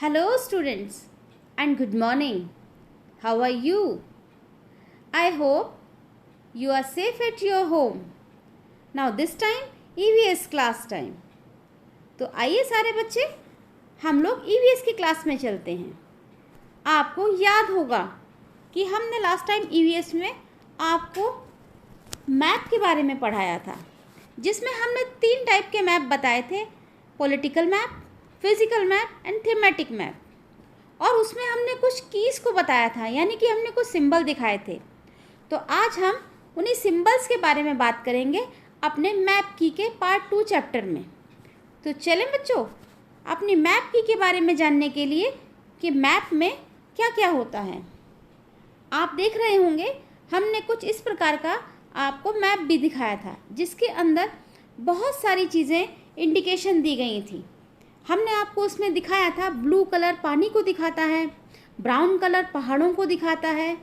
Hello, students, and good morning. How are you? I hope you are safe at your home. Now, this time EVS class time. तो आइए सारे बच्चे हम लोग EVS की class में चलते हैं। आपको याद होगा कि हमने लास्ट टाइम EVS में आपको मैप के बारे में पढ़ाया था, जिसमें हमने 3 टाइप के मैप बताए थे: political map, physical map and thematic map. और उसमें हमने कुछ कीज़ को बताया था, यानी कि हमने कुछ सिंबल दिखाए थे। तो आज हम उन्हीं सिंबल्स के बारे में बात करेंगे अपने मैप की के पार्ट 2 चैप्टर में। तो चलें बच्चों, अपनी मैप की के बारे में जानने के लिए कि मैप में क्या क्या होता है। आप देख रहे होंगे हमने कुछ इस प्रकार का आपको मैप भी दिखाया था, जिसके अंदर बहुत सारी चीज़ें इंडिकेशन दी गई थी। हमने आपको उसमें दिखाया था ब्लू कलर पानी को दिखाता है, ब्राउन कलर पहाड़ों को दिखाता है।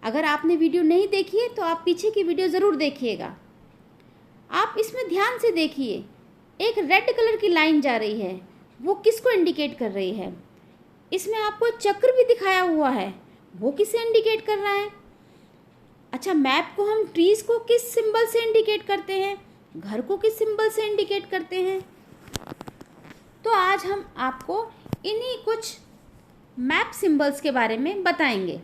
अगर आपने वीडियो नहीं देखी है तो आप पीछे की वीडियो ज़रूर देखिएगा। आप इसमें ध्यान से देखिए, एक रेड कलर की लाइन जा रही है, वो किसको इंडिकेट कर रही है? इसमें आपको चक्र भी दिखाया हुआ है, वो किसे इंडिकेट कर रहा है? अच्छा, मैप को हम ट्रीज़ को किस सिंबल से इंडिकेट करते हैं, घर को किस सिंबल से इंडिकेट करते हैं? तो आज हम आपको इन्हीं कुछ मैप सिंबल्स के बारे में बताएंगे,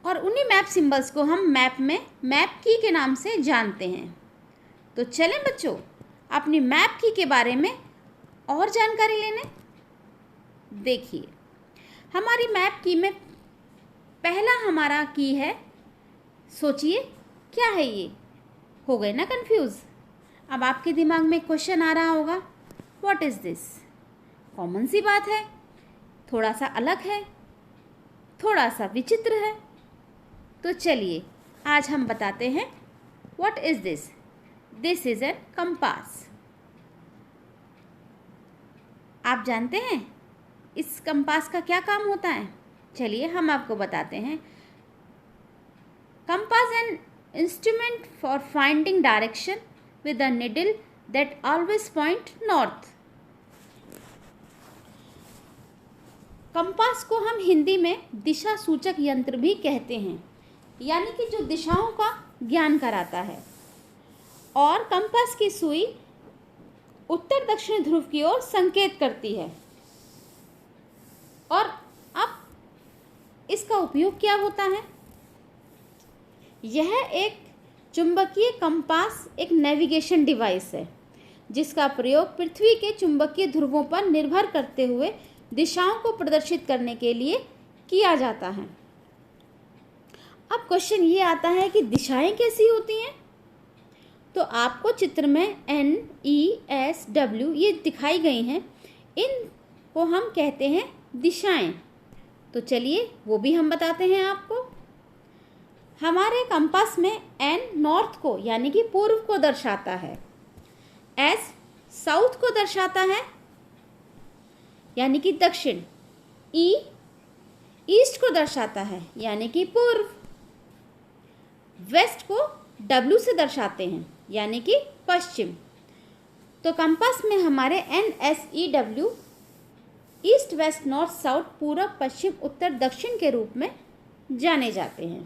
और उन्हीं मैप सिंबल्स को हम मैप में मैप की के नाम से जानते हैं। तो चलें बच्चों, अपनी मैप की के बारे में और जानकारी लेने। देखिए, हमारी मैप की में पहला हमारा की है, सोचिए क्या है ये? हो गए ना कंफ्यूज? अब आपके दिमाग में क्वेश्चन आ रहा होगा, व्हाट इज़ दिस? कॉमन सी बात है, थोड़ा सा अलग है, थोड़ा सा विचित्र है। तो चलिए आज हम बताते हैं what is this. This is an compass. आप जानते हैं इस कंपास का क्या काम होता है? चलिए हम आपको बताते हैं। Compass an instrument for finding direction with a needle that always point north। Compass को हम हिंदी में दिशा सूचक यंत्र भी कहते हैं, यानी कि जो दिशाओं का ज्ञान कराता है। और कंपास की सुई उत्तर दक्षिण ध्रुव की ओर संकेत करती है। और अब इसका उपयोग क्या होता है? यह एक चुंबकीय कंपास एक नेविगेशन डिवाइस है, जिसका प्रयोग पृथ्वी के चुंबकीय ध्रुवों पर निर्भर करते हुए दिशाओं को प्रदर्शित करने के लिए किया जाता है। अब क्वेश्चन ये आता है कि दिशाएं कैसी होती हैं? तो आपको चित्र में NESW ये दिखाई गई हैं, इनको हम कहते हैं दिशाएं। तो चलिए वो भी हम बताते हैं आपको। हमारे कंपास में N नॉर्थ को यानी कि पूर्व को दर्शाता है, S साउथ को दर्शाता है यानी कि दक्षिण, E ईस्ट को दर्शाता है यानी कि पूर्व, वेस्ट को W से दर्शाते हैं यानी कि पश्चिम। तो कंपास में हमारे NSEW east west north south पूर्व पश्चिम उत्तर दक्षिण के रूप में जाने जाते हैं।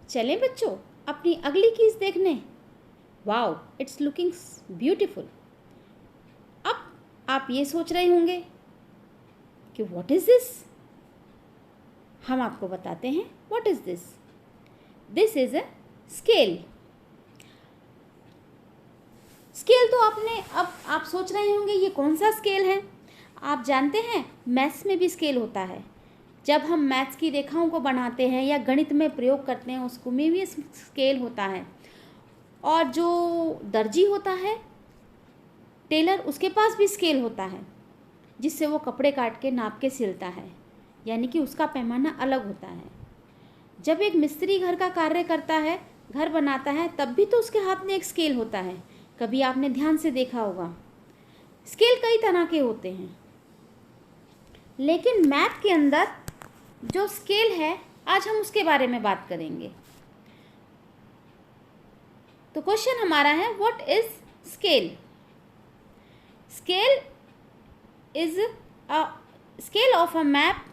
चलें बच्चों अपनी अगली कीज देखने। Wow, it's looking beautiful. अब आप ये सोच रहे होंगे कि व्हाट इज दिस? हम आपको बताते हैं what is this. This is a scale. Scale तो अब आप सोच रहे होंगे ये कौन सा स्केल है? आप जानते हैं मैथ्स में भी स्केल होता है। जब हम मैथ्स की रेखाओं को बनाते हैं या गणित में प्रयोग करते हैं, उसको में भी स्केल होता है। और जो दर्जी होता है, टेलर, उसके पास भी स्केल होता है, जिससे वो कपड़े काट के नाप के सिलता है, यानी कि उसका पैमाना अलग होता है। जब एक मिस्त्री घर का कार्य करता है, घर बनाता है, तब भी तो उसके हाथ में एक स्केल होता है। कभी आपने ध्यान से देखा होगा। स्केल कई तरह के होते हैं, लेकिन मैप के अंदर जो स्केल है, आज हम उसके बारे में बात करेंगे। तो क्वेश्चन हमारा है what is scale? Scale is a scale of a map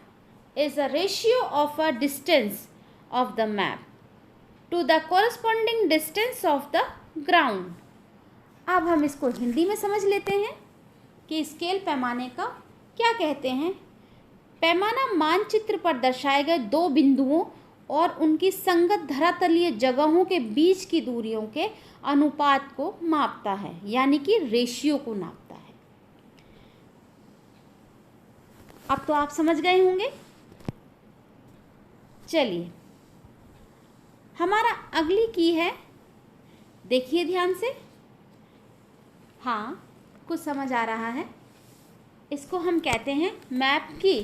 is a ratio of a distance of the map to the corresponding distance of the ground. अब हम इसको हिंदी में समझ लेते हैं कि स्केल पैमाने का क्या कहते हैं। पैमाना मानचित्र पर दर्शाए गए दो बिंदुओं और उनकी संगत धरातलीय जगहों के बीच की दूरियों के अनुपात को मापता है, यानी कि रेशियो को नापता है। अब तो आप समझ गए होंगे। चलिए, हमारा अगली की है, देखिए ध्यान से। हाँ, कुछ समझ आ रहा है। इसको हम कहते हैं मैप की।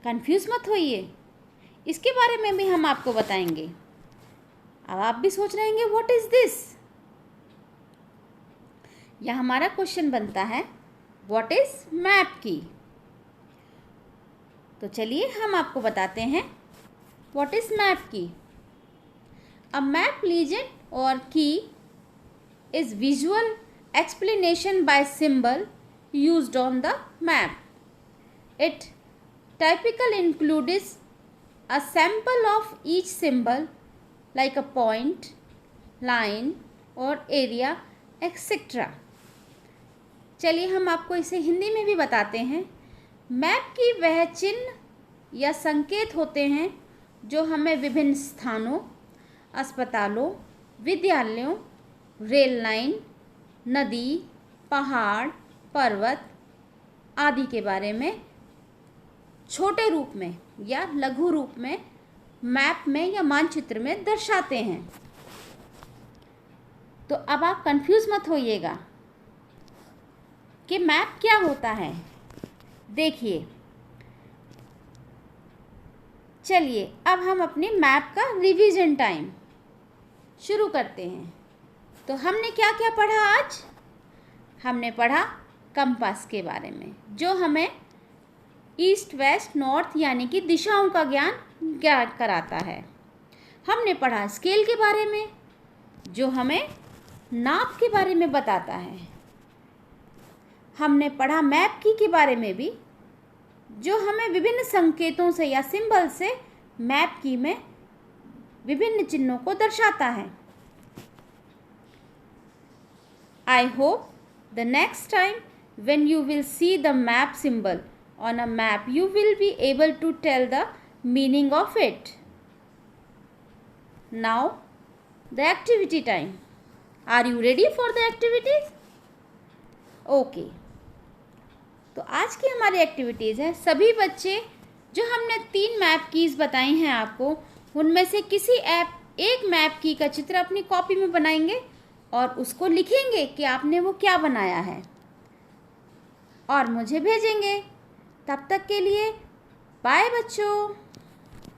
कंफ्यूज मत होइए, इसके बारे में भी हम आपको बताएंगे। अब आप भी सोच रहे होंगे व्हाट इज दिस। यह हमारा क्वेश्चन बनता है व्हाट इज मैप की। तो चलिए हम आपको बताते हैं व्हाट इज मैप की। अ मैप लीजेंड और की is visual explanation by symbol used on the map. It typically includes a sample of each symbol like a point, line or area etc. चलिए हम आपको इसे हिंदी में भी बताते हैं। मैप की वह चिन्ह या संकेत होते हैं जो हमें विभिन्न स्थानों, अस्पतालों, विद्यालयों, रेल लाइन, नदी, पहाड़, पर्वत आदि के बारे में छोटे रूप में या लघु रूप में मैप में या मानचित्र में दर्शाते हैं। तो अब आप कंफ्यूज मत होइएगा कि मैप क्या होता है। देखिए, चलिए अब हम अपने मैप का रिवीजन टाइम शुरू करते हैं। तो हमने क्या क्या पढ़ा आज? हमने पढ़ा कंपास के बारे में, जो हमें ईस्ट वेस्ट नॉर्थ यानी कि दिशाओं का ज्ञान कराता है। हमने पढ़ा स्केल के बारे में, जो हमें नाप के बारे में बताता है। हमने पढ़ा मैप की के बारे में भी, जो हमें विभिन्न संकेतों से या सिंबल से मैप की में विभिन्न चिन्हों को दर्शाता है। I hope the next time when you will see the map symbol on a map, you will be able to tell the meaning of it. Now, the activity time. Are you ready for the activities? Okay. तो आज की हमारी activities है, सभी बच्चे जो हमने 3 map keys बताई हैं आपको, उनमें से किसी एक मैप की का चित्र अपनी कॉपी में बनाएंगे और उसको लिखेंगे कि आपने वो क्या बनाया है और मुझे भेजेंगे। तब तक के लिए बाय बच्चों।